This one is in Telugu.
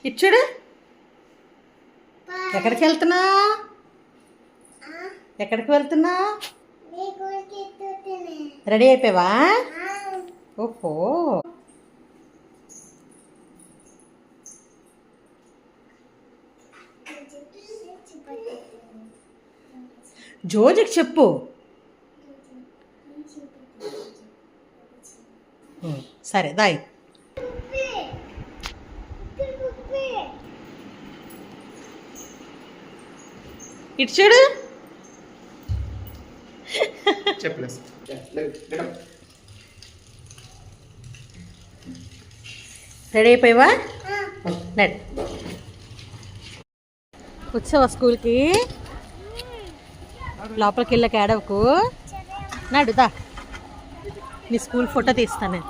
ఇచ్చుడు. ఎక్కడికి వెళ్తున్నా? ఎక్కడికి వెళ్తున్నా? రెడీ అయిపోయావా? ఓహో, జోజికి చెప్పు. సరే దాయ్. ఇటు చూడు. రెడీ అయిపోయావా? నడు. వచ్చావా స్కూల్కి? లోపలికి వెళ్ళాక ఏడవకు. నడుదా, నీ స్కూల్ ఫోటో తీస్తాను నేను.